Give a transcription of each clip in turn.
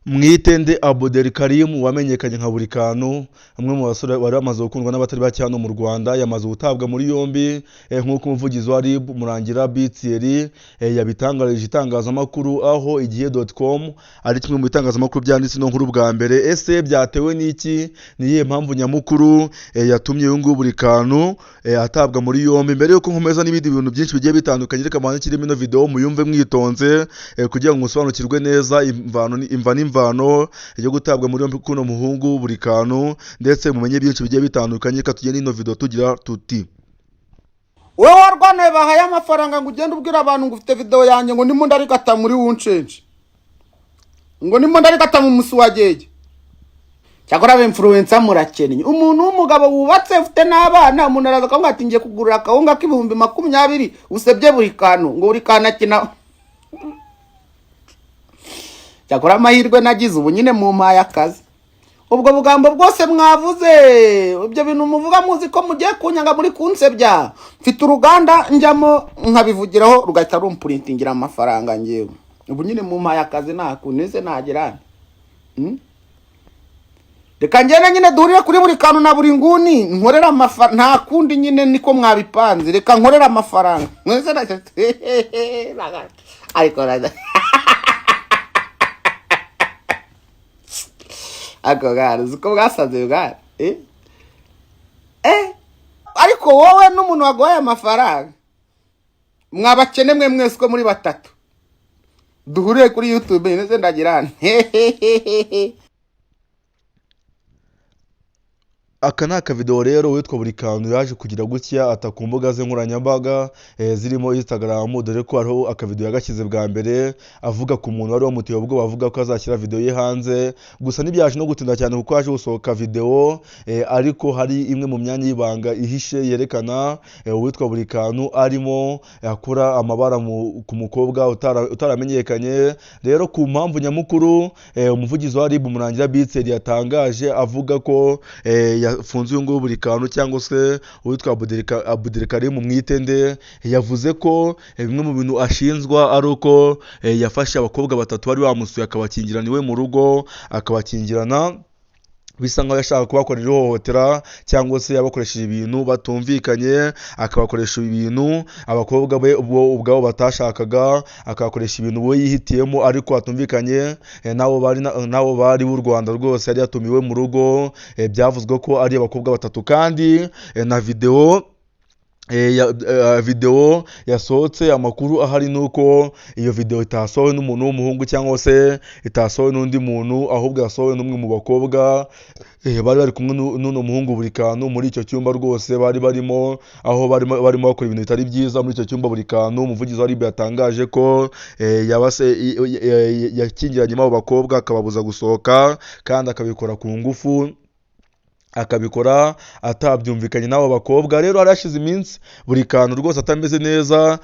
Mwitende Abdulkarim wamenyekanye nka buri kantu, umwe mu basore bari bamaze gukundwa n'abatari bake hano mu Rwanda, yamaze gutabwa muri yombi nk'uko umuvugizi wa RIB Murangira Thierry yabitangarije itangazamakuru, aho igihe.com ari kimwe mu bitangazamakuru byanditse no nkuru bwa mbere. Ese byatewe n'iki? Ni iyihe mpamvu nyamukuru yatumye uyu nguyu buri kantu atabwa muri yombi? Mbere yuko nkomeza n'ibindi bintu byinshi bigiye bitandukanye, reka mbanze kirimo ino video muyumve mwitonze kugira ngo musobanukirwe neza imvano yo gutabwa muri yombi kuno muhungu buri kantu, ndetse mumenye byinshi bigiye bitandukanye. Reka tugende ino video tugira tuti: wowe warwanaye bahaye amafaranga ngo ugende ubwira abantu ngo ufite video yanjye ngo ndimo ndarikata muri wuncenje, ngo ndimo ndarikata mu musi wa gege. Cyakora aba influencer murakennye. Umuntu w'umugabo wubatse ufite n'abana, umuntu araza akamubwira ati ngiye kugurira akawunga k'ibihumbi 20 usebye buri kantu ngo buri kantu akina. Cyakora amahirwe nagize ubu nyine mu mpaye akazi. Ubwo bugambo bwose mwavuze, ibyo bintu muvuga muzi ko mugiye kunyanga muri kunsebya. Mfite uruganda njyamo nkabivugiraho rugahita rumprintingira amafaranga ngewe. Ubu nyine mu mpaye akazi nakuneze nagerana. Reka ngene nyine duhurire kuri buri kantu na buri nguni nkorera amafaranga, nta kundi nyine niko mwabipanze. Reka nkorera amafaranga. Mwese na ariko raza ako gara uko bwasaze bwa ariko wowe n'umuntu wagoye amafaranga mwabakene mwe mwese ko muri batatu duhuriye kuri YouTube neze ndagirana. Aka ni akavideo rero witwa buri kantu yaje kugira gutya ata ku mbuga ze nkoranyambaga zirimo Instagram, dore ko ariho akavideo yagashyize bwa mbere avuga ku muntu wari wamuteye ubwo bavuga ko azashyira video ye hanze. Gusa ntibyaje no gutinda cyane kuko yaje gusohoka video ariko hari imwe mu myanya y'ibanga ihishe yerekana witwa buri kantu arimo yakora amabara ku mukobwa utaramenyekanye. Rero ku mpamvu nyamukuru umuvugizi wa RIB Murangira Thierry yatangaje avuga ko yafunze uyu nguyu buri kantu cyangwa se uwitwa Abdulkarim Mwitende, yavuze ko bimwe mu bintu ashinzwa ari uko yafashe abakobwa batatu bari bamusuye akabakingirana iwe mu rugo, akabakingirana bisa nkaho yashaka kubakorera ihohotera cyangwa se yabakoresheje ibintu batumvikanye, akabakoresha ibintu abakobwa be ubwabo batashakaga, akabakoresha ibintu we yihitiyemo ariko atumvikanye nabo bari b'u Rwanda rwose yari yatumiwe mu rugo. Byavuzwe ko ari abakobwa batatu, kandi na video yasohotse amakuru ahari nuko iyo video itasohowe n'umuntu w'umuhungu cyangwa se itasohowe n'undi muntu, ahubwo yasohowe n'umwe mu bakobwa bari bari kumwe n'uno muhungu buri kantu muri icyo cyumba rwose bari barimo, aho barimo bakora ibintu bitari byiza muri icyo cyumba buri kantu. Umuvugizi wa RIB yatangaje ko yakingiranyemo abo bakobwa akababuza gusohoka, kandi akabikora ku ngufu, akabikora atabyumvikanye n'abo bakobwa. Rero harashize iminsi buri kantu rwose atameze neza,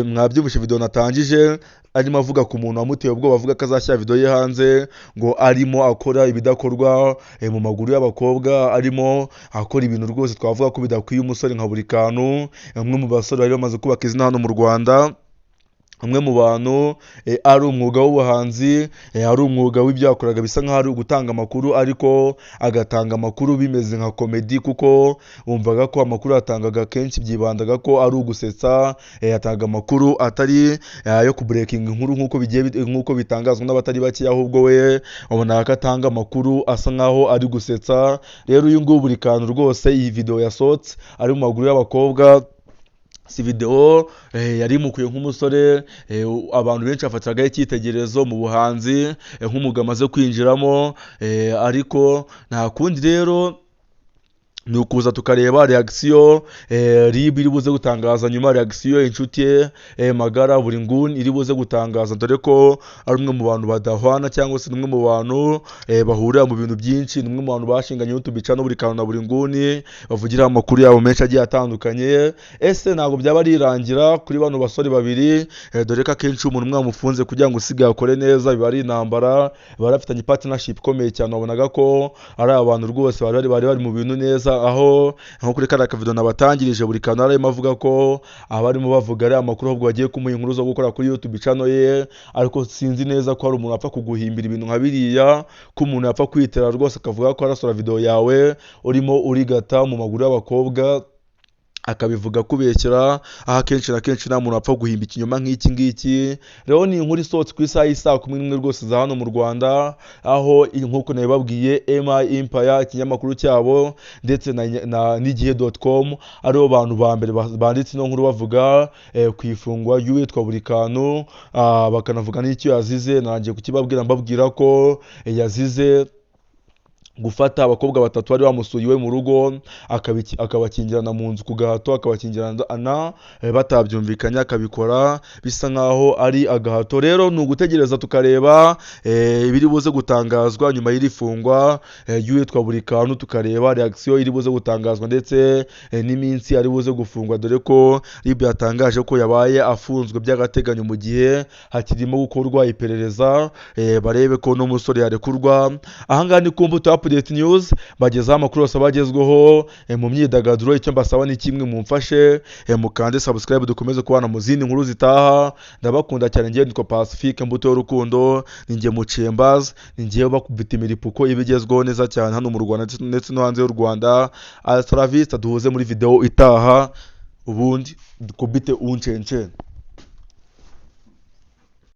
mwabyumvishe video natangije arimo avuga ku muntu wamuteye ubwo bavuga ko azashyira video ye hanze, ngo arimo akora ibidakorwa mu maguru y'abakobwa, arimo akora ibintu rwose twavuga ko bidakwiye umusore nka buri kantu. Umwe mu basore bari bamaze kubaka izina hano mu Rwanda, umwe mu bantu ari umwuga w'ubuhanzi, ari umwuga w'ibyakoraga bisa nkaho ari gutanga amakuru, ariko agatanga amakuru bimeze nka comedy, kuko wumvaga ko amakuru yatangaga kenshi byibandaga ko ari ugusetsa. Yatanga amakuru atari yo kubreaking inkuru nk'uko bitangazwa n'abatari bake, ahubwo we ubona ko atanga amakuru asa nkaho ari gusetsa. Rero uyu nguyu buri kantu rwose iyi video yasohotse ari mu maguru y'abakobwa, si video yari mukuye nk'umusore abantu benshi bafatiraga icyitegererezo mu buhanzi nk'umugabo amaze kwinjiramo, ariko nta kundi rero ni ukuza tukareba reaction RIB iri buze gutangaza nyuma, reaction inshuti ye magara buri nguni iri buze gutangaza, dore ko ari umwe mu bantu badahwana cyangwa se umwe mu bantu bahurira mu bintu byinshi, umwe mu bantu bashinganye YouTube channel buri kantu na buri nguni bavugira amakuru yabo menshi agiye atandukanye. Ese ntabwo byaba rirangira kuri bano basore babiri, dore ko akenshi umuntu umwe amufunze kugira ngo usigaye akore neza biba ari intambara, barafitanye partnership ikomeye cyane, wabonaga ko ari abantu rwose bari mu bintu neza, aho nko kuri kariya kavido nabatangirije buri kantu arimo avuga ko abarimo bavuga ari amakuru ahubwo bagiye kumuha inkuru zo gukora kuri YouTube channel ye, ariko sinzi neza ko hari umuntu apfa kuguhimbira ibintu nka biriya, ko umuntu yapfa kwitera rwose akavuga ko arasura video yawe urimo urigata mu maguru y'abakobwa akabivuga kubeshyera, aho akenshi na kenshi nta muntu apfa guhimba ikinyoma nk'iki ngiki. Rero ni inkuru isohotse ku isaha y'isaa 11 rwose za hano mu Rwanda, aho nk'uko nabibabwiye MI Empire ikinyamakuru cyabo ndetse n'igihe.com aribo bantu ba mbere banditse ino nkuru bavuga ku ifungwa y'uwitwa Burikanu, bakanavuga n'icyo yazize. Narangiye kukibabwira mbabwira ko yazize gufata abakobwa batatu bari bamusuye iwe mu rugo akabakingirana mu nzu ku gahato, akabakingirana batabyumvikanye, akabikora bisa nkaho ari agahato. Rero ni ugutegereza tukareba ibiri buze gutangazwa nyuma y'iri fungwa y'uwitwa Burikanu, tukareba reaction iri buze gutangazwa ndetse n'iminsi ari buze gufungwa, dore ko RIB yatangaje ko yabaye afunzwe by'agateganyo mu gihe hakirimo gukorwa iperereza barebe ko no musore yarekurwa. Ahangaha ni ku Mbuto Update News bagezaho amakuru yose abagezweho mu myidagaduro. Icyo mbasaba ni kimwe, mumfashe mukande subscribe dukomeze kubana mu zindi nkuru zitaha. Ndabakunda cyane, ngiye nitwa Pacifique Mbuto y'urukundo, ninjye mucembazi, ninjye bakubita imiripuko ibigezweho neza cyane hano mu Rwanda ndetse no hanze y'u Rwanda. Hasta la vista, duhuze muri video itaha, ubundi dukubite uncenche.